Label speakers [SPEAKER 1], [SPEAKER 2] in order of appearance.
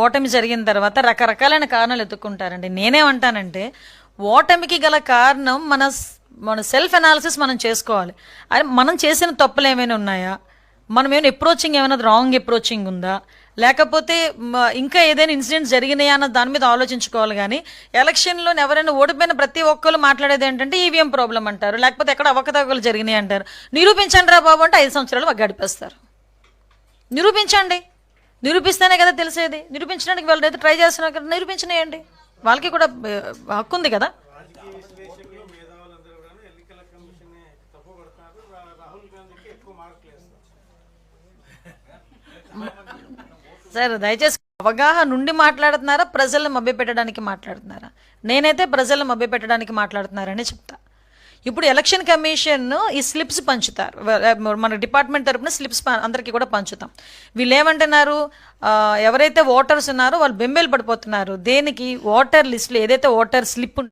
[SPEAKER 1] ఓటమి జరిగిన తర్వాత రకరకాలైన కారణాలు ఎత్తుక్కుంటారండి. నేనేమంటానంటే ఓటమికి గల కారణం మన సెల్ఫ్ అనాలిసిస్ మనం చేసుకోవాలి. అరే మనం చేసిన తప్పులు ఏమైనా ఉన్నాయా, మనం ఏమైనా అప్రోచింగ్ ఏమైనా రాంగ్ అప్రోచింగ్ ఉందా, లేకపోతే ఇంకా ఏదైనా ఇన్సిడెంట్స్ జరిగినాయా అన్న దాని మీద ఆలోచించుకోవాలి. కానీ ఎలక్షన్లో ఎవరైనా ఓడిపోయిన ప్రతి ఒక్కరు మాట్లాడేది ఏంటంటే ఈవీఎం ప్రాబ్లం అంటారు, లేకపోతే ఎక్కడ అవకతవకలు జరిగినాయి అంటారు. నిరూపించండి రా బాబు అంటే 5 సంవత్సరాలు మాకు గడిపేస్తారు. నిరూపించండి, నిరూపిస్తేనే కదా తెలిసేది. నిరూపించడానికి వాళ్ళు అయితే ట్రై చేస్తున్నారు కదా, నిరూపించనేయండి. వాళ్ళకి కూడా హక్కు ఉంది కదా. సార్ దయచేసి అవగాహన నుండి మాట్లాడుతున్నారా, ప్రజలను మభ్యపెట్టడానికి మాట్లాడుతున్నారా? నేనైతే ప్రజలను మభ్యపెట్టడానికి మాట్లాడుతున్నారని చెప్తా. ఇప్పుడు ఎలక్షన్ కమిషన్ ఈ స్లిప్స్ పంచుతారు, మన డిపార్ట్మెంట్ తరపున స్లిప్స్ అందరికీ కూడా పంచుతాం. వీళ్ళు ఏమంటున్నారు, ఎవరైతే ఓటర్స్ ఉన్నారో వాళ్ళు బెంబేలు పడిపోతున్నారు. దేనికి? ఓటర్ లిస్టులో ఏదైతే ఓటర్ స్లిప్